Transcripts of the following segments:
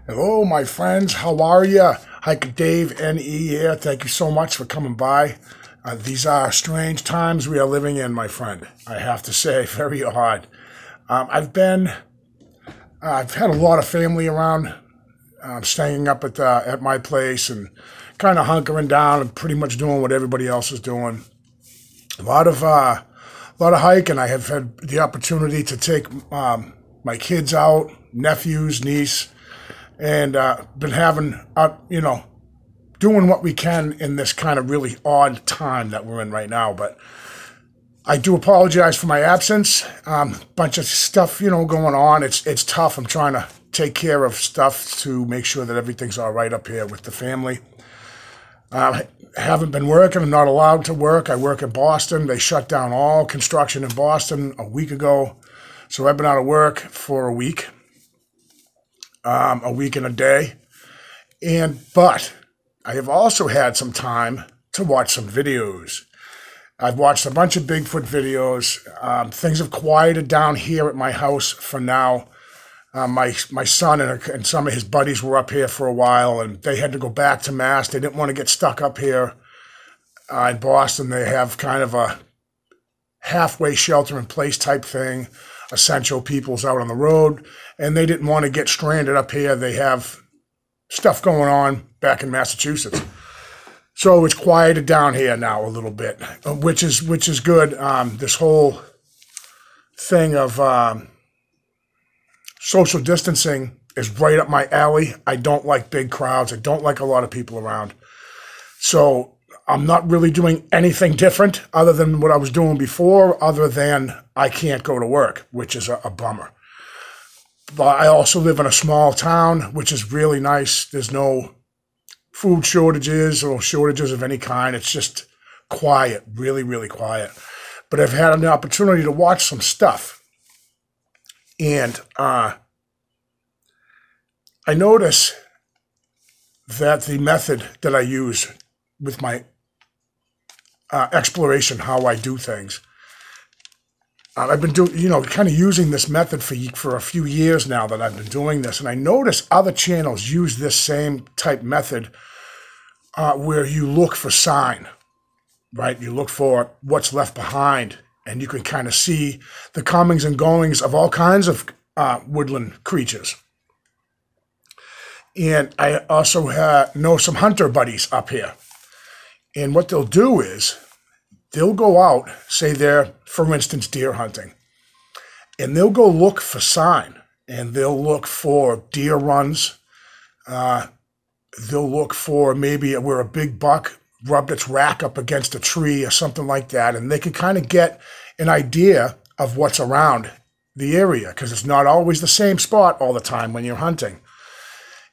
Hello, my friends. How are you? Hiker Dave NE here. Thank you so much for coming by. These are strange times we are living in, my friend. I have to say, very odd. I've had a lot of family around, staying up at my place and kind of hunkering down and pretty much doing what everybody else is doing. A lot of hiking. I have had the opportunity to take my kids out, nephews, niece, and been having, doing what we can in this kind of really odd time that we're in right now. But I do apologize for my absence. Bunch of stuff, going on. It's tough. I'm trying to take care of stuff to make sure that everything's all right up here with the family. I haven't been working. I'm not allowed to work. I work in Boston. They shut down all construction in Boston a week ago. So I've been out of work for a week and a day. But I have also had some time to watch some videos. I've watched a bunch of Bigfoot videos. Things have quieted down here at my house for now. My son and some of his buddies were up here for a while, and they had to go back to Mass. They didn't want to get stuck up here in Boston. They have kind of a halfway shelter-in-place type thing. Essential people's out on the road, and they didn't want to get stranded up here. They have stuff going on back in Massachusetts. So it's quieted down here now a little bit, which is good. This whole thing of social distancing is right up my alley. I don't like big crowds. I don't like a lot of people around. So I'm not really doing anything different other than what I was doing before, other than I can't go to work, which is a bummer. But I also live in a small town, which is really nice. There's no food shortages or shortages of any kind. It's just quiet, really, really quiet. But I've had an opportunity to watch some stuff. And I notice that the method that I use with my exploration, how I do things, I've been doing, kind of using this method for a few years now that I've been doing this. And I notice other channels use this same type method where you look for sign, right? You look for what's left behind, and you can kind of see the comings and goings of all kinds of woodland creatures. And I also know some hunter buddies up here. And what they'll do is they'll go out, say they're, for instance, deer hunting, and they'll go look for sign, and they'll look for deer runs. They'll look for maybe where a big buck rubbed its rack up against a tree or something like that, and they can kind of get an idea of what's around the area, because it's not always the same spot all the time when you're hunting.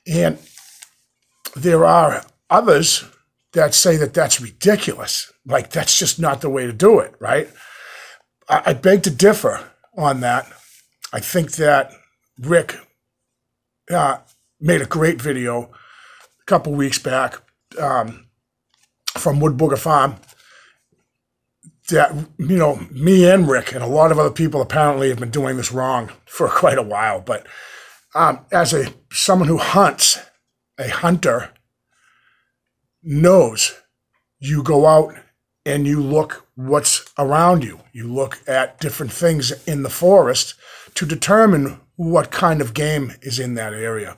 And there are others that say that that's ridiculous. Like, that's just not the way to do it, right? I beg to differ on that. I think that Rick made a great video a couple weeks back from Wood Booger Farm that, me and Rick and a lot of other people apparently have been doing this wrong for quite a while. But as someone who hunts, a hunter knows you go out and you look what's around you. You look at different things in the forest to determine what kind of game is in that area.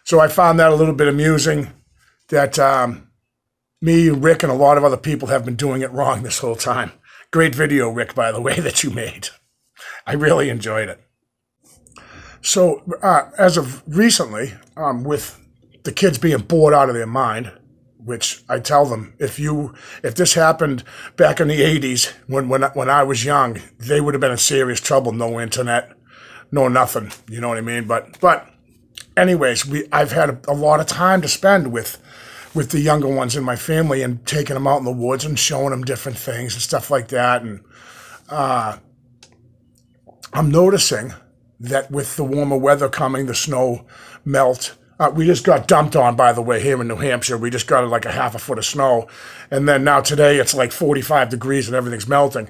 So I found that a little bit amusing that me, Rick, and a lot of other people have been doing it wrong this whole time. Great video, Rick, by the way, that you made. I really enjoyed it. So as of recently, with the kids being bored out of their mind, which I tell them, if this happened back in the 80s when I was young, they would have been in serious trouble. No internet, no nothing. You know what I mean? But anyways, I've had a lot of time to spend with the younger ones in my family and taking them out in the woods and showing them different things and stuff like that. And I'm noticing that with the warmer weather coming, the snow melt. We just got dumped on, by the way, here in New Hampshire. We just got like a half a foot of snow. And then now today it's like 45 degrees and everything's melting.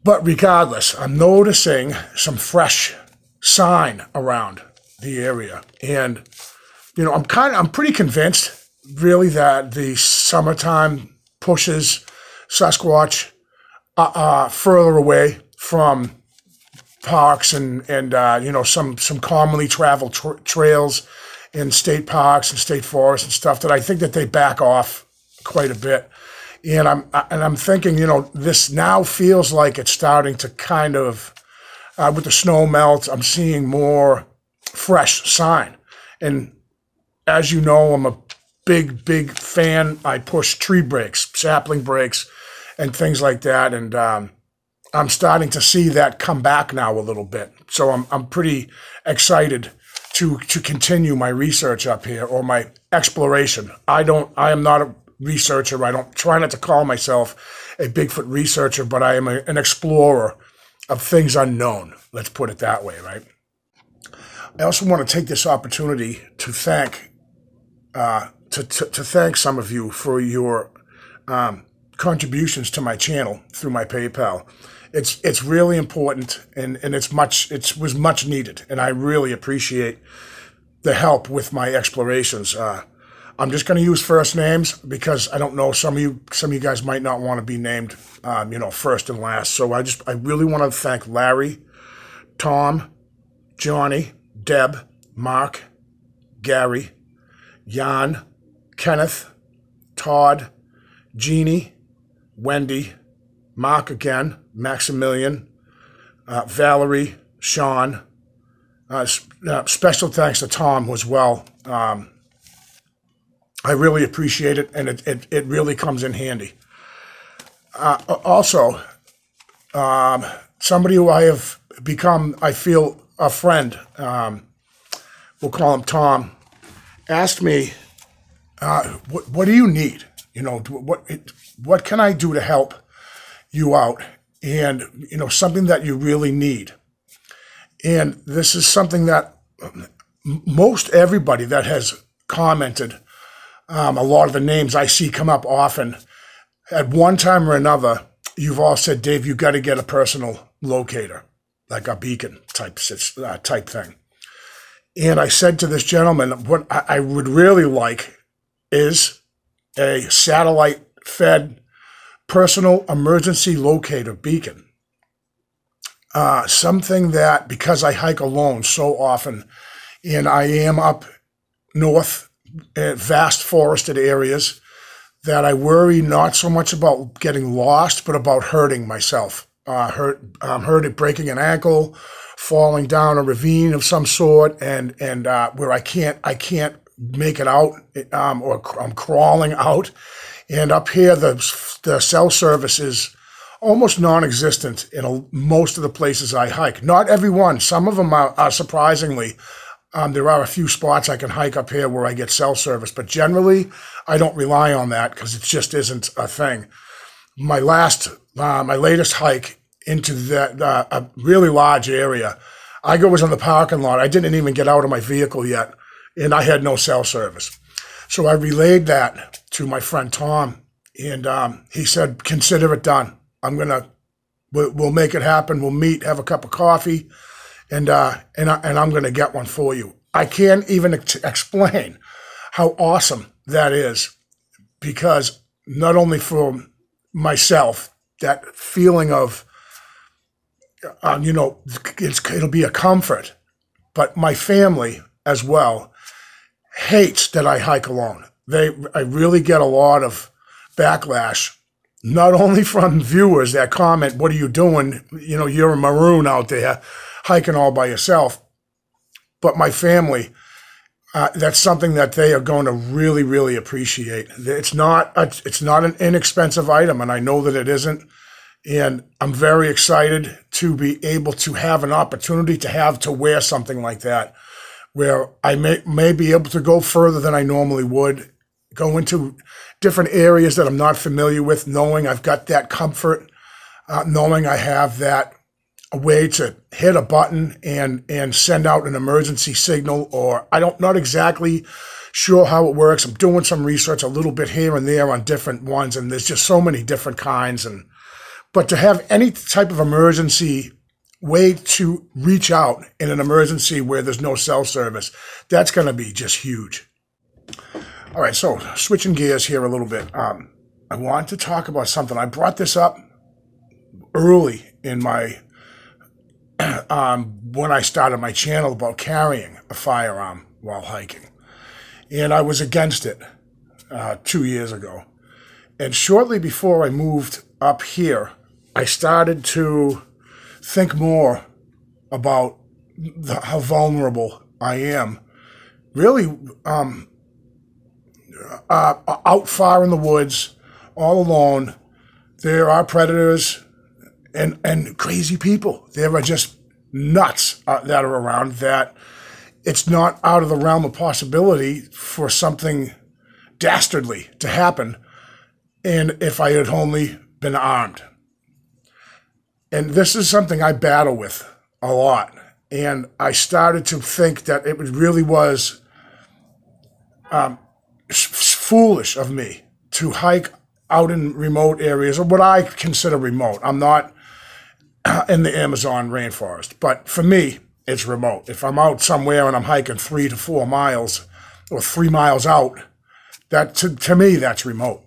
But regardless, I'm noticing some fresh sign around. the area. And, I'm pretty convinced really that the summertime pushes Sasquatch further away from parks and some commonly traveled trails in state parks and state forests and stuff, that I think that they back off quite a bit. And I'm thinking, this now feels like it's starting to kind of, with the snow melt, I'm seeing more fresh sign. And as you know, I'm a big fan. I push tree breaks, sapling breaks, and things like that. And I'm starting to see that come back now a little bit. So I'm pretty excited to continue my research up here, or my exploration. I am not a researcher. I don't try not to call myself a Bigfoot researcher, but I am an explorer of things unknown. Let's put it that way, right? I also want to take this opportunity to thank to thank some of you for your contributions to my channel through my PayPal. It's really important, and it was much needed, and I really appreciate the help with my explorations. I'm just going to use first names because I don't know, some of you guys might not want to be named, first and last. So I really want to thank Larry, Tom, Johnny, Deb, Mark, Gary, Jan, Kenneth, Todd, Jeannie, Wendy, Mark again, Maximilian, Valerie, Sean. Special thanks to Tom as well. I really appreciate it, and it really comes in handy. Also, somebody who I have become, I feel, a friend, we'll call him Tom, asked me, what do you need? What can I do to help you out? And, something that you really need. And this is something that most everybody that has commented, a lot of the names I see come up often, at one time or another, you've all said, Dave, you got to get a personal locator, like a beacon type thing. And I said to this gentleman, what I would really like is a satellite-fed personal emergency locator beacon. Something that, because I hike alone so often, and I am up north, vast forested areas, that I worry not so much about getting lost, but about hurting myself. Breaking an ankle, falling down a ravine of some sort, and where I can't make it out, or I'm crawling out. And up here, the cell service is almost non-existent in most of the places I hike. Not every one. Some of them are surprisingly. There are a few spots I can hike up here where I get cell service, but generally I don't rely on that because it just isn't a thing. My latest hike into that a really large area, I was on the parking lot. I didn't even get out of my vehicle yet, and I had no cell service. So I relayed that to my friend Tom, and he said, "Consider it done. We'll make it happen. We'll meet, have a cup of coffee, and I'm gonna get one for you." I can't even explain how awesome that is, because not only for myself, that feeling of, it'll be a comfort, but my family as well hates that I hike alone. I really get a lot of backlash, not only from viewers that comment, "What are you doing? You're a maroon out there hiking all by yourself," but my family, that's something that they are going to really, really appreciate. It's not an inexpensive item, and I know that it isn't. And I'm very excited to be able to have an opportunity to wear something like that, where I may be able to go further than I normally would, go into different areas that I'm not familiar with, knowing I've got that comfort, knowing I have that way to hit a button and send out an emergency signal, or not exactly sure how it works. I'm doing some research a little bit here and there on different ones, and there's just so many different kinds. But to have any type of emergency way to reach out in an emergency where there's no cell service, that's going to be just huge. All right, so switching gears here a little bit. I want to talk about something. I brought this up early in my, when I started my channel about carrying a firearm while hiking. And I was against it 2 years ago. And shortly before I moved up here, I started to think more about how vulnerable I am. Really, out far in the woods, all alone, there are predators and crazy people. There are just nuts that are around that it's not out of the realm of possibility for something dastardly to happen. And if I had only been armed. And this is something I battle with a lot. And I started to think that it really was foolish of me to hike out in remote areas, or what I consider remote. I'm not in the Amazon rainforest, but for me, it's remote. If I'm out somewhere and I'm hiking 3 to 4 miles or 3 miles out, that to me, that's remote.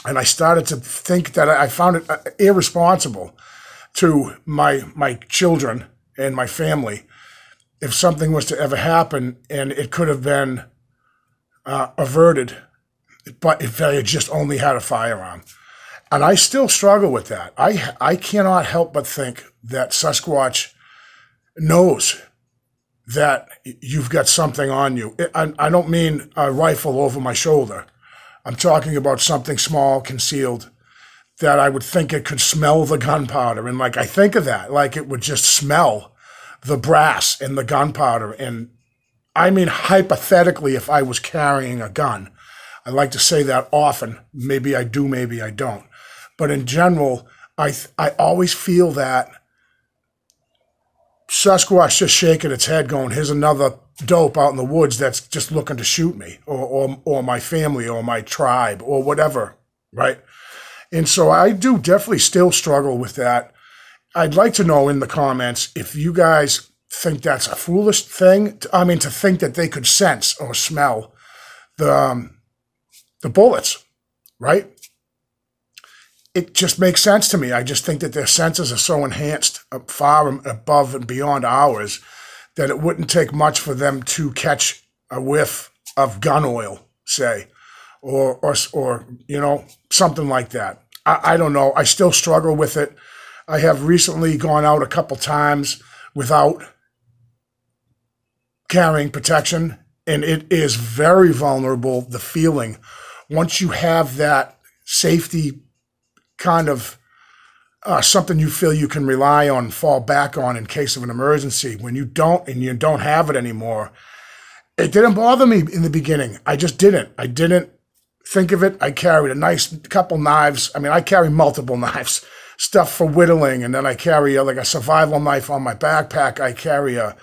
And I started to think that I found it irresponsible to my children and my family if something was to ever happen, and it could have been averted, but if I had just only had a firearm. And I still struggle with that. I cannot help but think that Sasquatch knows that you've got something on you. I don't mean a rifle over my shoulder. I'm talking about something small, concealed, that I would think it could smell the gunpowder. And like, I think of that, like it would just smell the brass and the gunpowder. And I mean, hypothetically, if I was carrying a gun, I like to say that often. Maybe I do, maybe I don't. But in general, I always feel that Sasquatch just shaking its head going, here's another dope out in the woods that's just looking to shoot me or my family or my tribe or whatever, right? And so I do definitely still struggle with that. I'd like to know in the comments if you guys think that's a foolish thing. I mean, to think that they could sense or smell the bullets, right? It just makes sense to me. I just think that their senses are so enhanced far above and beyond ours that it wouldn't take much for them to catch a whiff of gun oil, say, or you know, something like that. I don't know. I still struggle with it. I have recently gone out a couple times without carrying protection, and it is very vulnerable, the feeling. Once you have that safety kind of something you feel you can rely on, fall back on in case of an emergency, when you don't and you don't have it anymore, it didn't bother me in the beginning. I just didn't. I didn't think of it. I carried a nice couple knives. I mean, I carry multiple knives, stuff for whittling, and then I carry like a survival knife on my backpack. I carry a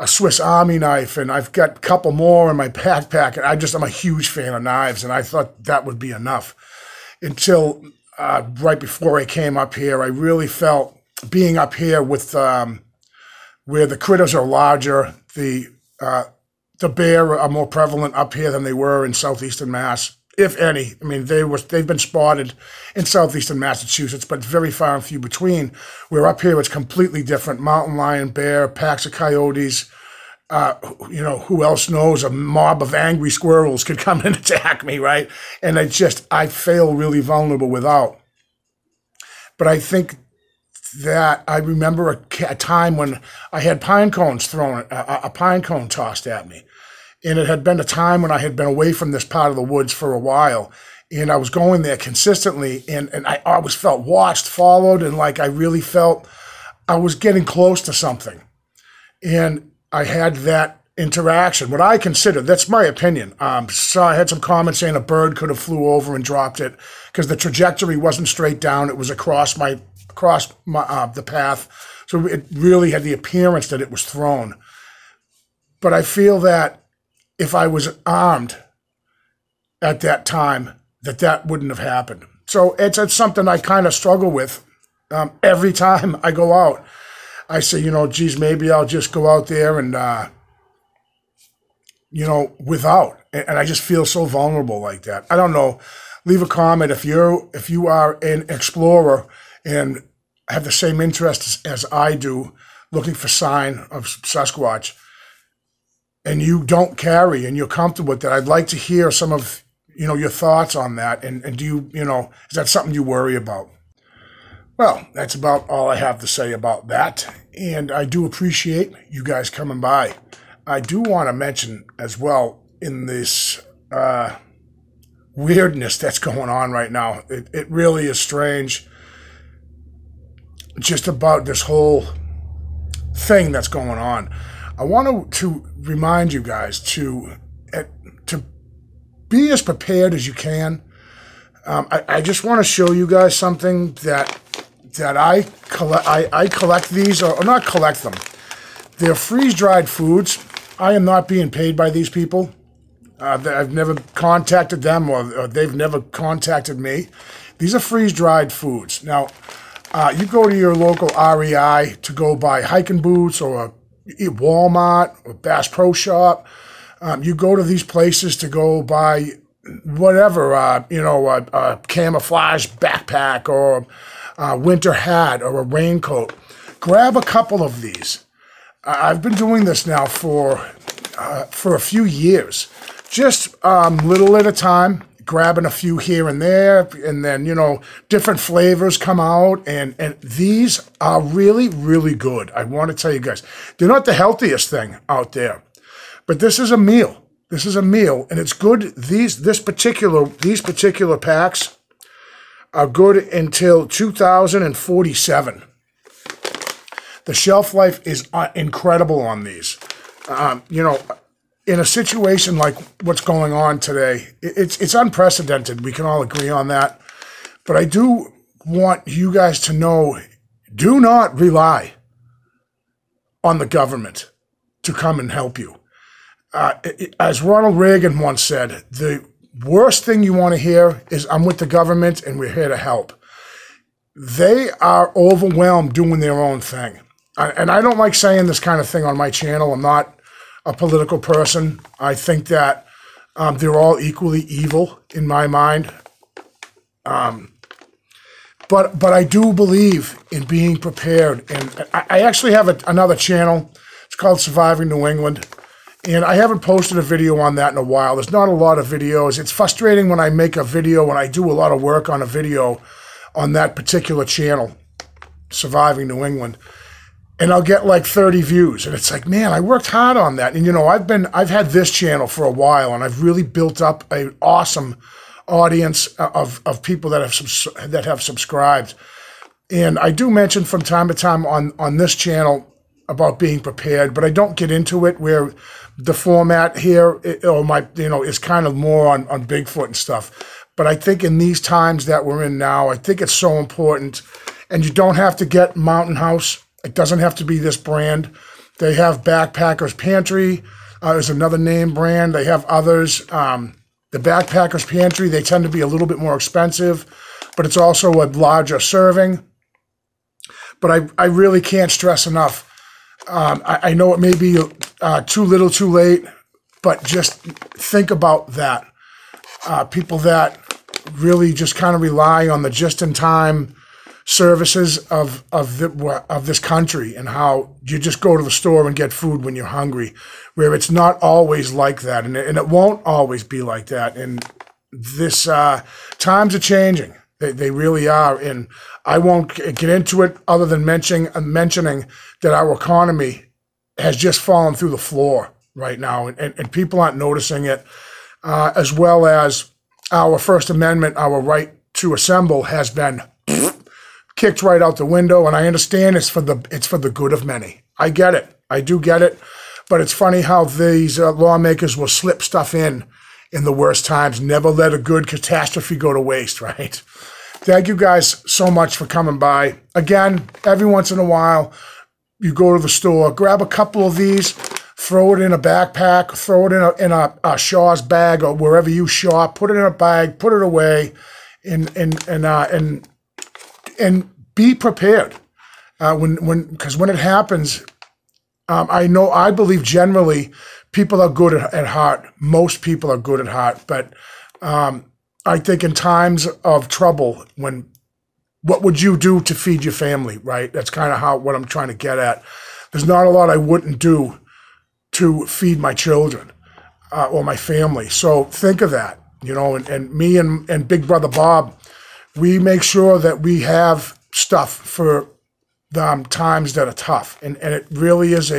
Swiss Army knife, and I've got a couple more in my backpack. And I'm a huge fan of knives, and I thought that would be enough until right before I came up here. I really felt being up here with where the critters are larger, the bear are more prevalent up here than they were in southeastern Mass, if any. I mean, they've been spotted in southeastern Massachusetts, but very far and few between. Where up here it's completely different. Mountain lion, bear, packs of coyotes. You know, who else knows? A mob of angry squirrels could come and attack me, right? And I feel really vulnerable without. But I think that I remember a time when I had pine cones thrown, a pine cone tossed at me. And it had been a time when I had been away from this part of the woods for a while. And I was going there consistently, and I always felt watched, followed, and like I really felt I was getting close to something. And I had that interaction, what I consider, that's my opinion. So I had some comments saying a bird could have flew over and dropped it because the trajectory wasn't straight down. It was across the path. So it really had the appearance that it was thrown. But I feel that if I was armed at that time, that wouldn't have happened. So it's something I kind of struggle with Every time I go out, I say, geez, maybe I'll just go out there and, without. And I just feel so vulnerable like that. I don't know. Leave a comment if you are an explorer and have the same interests as I do, looking for sign of Sasquatch, and you don't carry and you're comfortable with that. I'd like to hear some of your thoughts on that. And do you is that something you worry about? Well, that's about all I have to say about that. And I do appreciate you guys coming by. I do want to mention as well, in this weirdness that's going on right now, it really is strange, just about this whole thing that's going on. I want to remind you guys to be as prepared as you can. I just want to show you guys something that I collect. I collect these, or not collect them. They're freeze-dried foods. I am not being paid by these people. I've never contacted them, or they've never contacted me. These are freeze-dried foods. Now, you go to your local REI to go buy hiking boots, or Walmart, or Bass Pro Shop. You go to these places to go buy whatever, a camouflage backpack, or a winter hat, or a raincoat. Grab a couple of these. I've been doing this now for a few years, just little at a time, grabbing a few here and there, and then, different flavors come out, and these are really, really good. I want to tell you guys, they're not the healthiest thing out there, but this is a meal. This is a meal, and it's good. These particular packs are good until 2047. The shelf life is incredible on these. In a situation like what's going on today, it's unprecedented. We can all agree on that. But I do want you guys to know, do not rely on the government to come and help you. As Ronald Reagan once said, the worst thing you want to hear is, I'm with the government and we're here to help. They are overwhelmed doing their own thing. And I don't like saying this kind of thing on my channel. I'm not a political person. I think that they're all equally evil in my mind. But I do believe in being prepared. And I actually have another channel. It's called Surviving New England. And I haven't posted a video on that in a while. There's not a lot of videos. It's frustrating when I make a video, when I do a lot of work on a video on that particular channel, Surviving New England, and I'll get like 30 views. And it's like, man, I worked hard on that. And I've had this channel for a while, and I've really built up an awesome audience of people that have subscribed. And I do mention from time to time on this channel about being prepared, but I don't get into it where the format here is kind of more on Bigfoot and stuff. But I think in these times that we're in now, I think it's so important. And you don't have to get Mountain House. It doesn't have to be this brand. They have Backpackers Pantry. There's another name brand. They have others. The Backpackers Pantry, they tend to be a little bit more expensive, but it's also a larger serving. But I really can't stress enough. I know it may be too little too late, but just think about that. People that really just kind of rely on the just-in-time services of this country, and how you just go to the store and get food when you're hungry, where it's not always like that, and it won't always be like that. And this times are changing. They really are, and I won't get into it other than mentioning that our economy has just fallen through the floor right now, and people aren't noticing it, as well as our First Amendment, our right to assemble, has been kicked right out the window. And I understand it's for the good of many. I get it. I do get it. But it's funny how these lawmakers will slip stuff in the worst times. Never let a good catastrophe go to waste, right? Thank you guys so much for coming by. Again, every once in a while, you go to the store, grab a couple of these, throw it in a backpack, throw it in a Shaw's bag, or wherever you shop, put it in a bag, put it away, and be prepared. Because when it happens, I believe generally people are good at heart. Most people are good at heart. But I think in times of trouble, what would you do to feed your family, right? That's kind of what I'm trying to get at. There's not a lot I wouldn't do to feed my children or my family. So think of that, and me and Big Brother Bob, we make sure that we have stuff for times that are tough. And it really is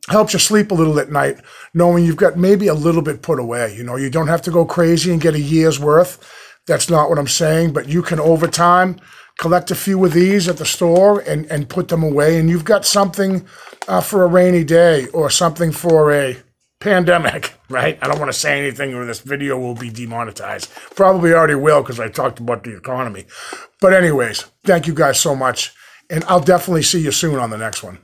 helps you sleep a little at night, knowing you've got maybe a little bit put away. You don't have to go crazy and get a year's worth. That's not what I'm saying, but you can over time collect a few of these at the store and put them away, and you've got something for a rainy day or something for a pandemic, right? I don't want to say anything or this video will be demonetized. Probably already will because I talked about the economy. But anyways, thank you guys so much, and I'll definitely see you soon on the next one.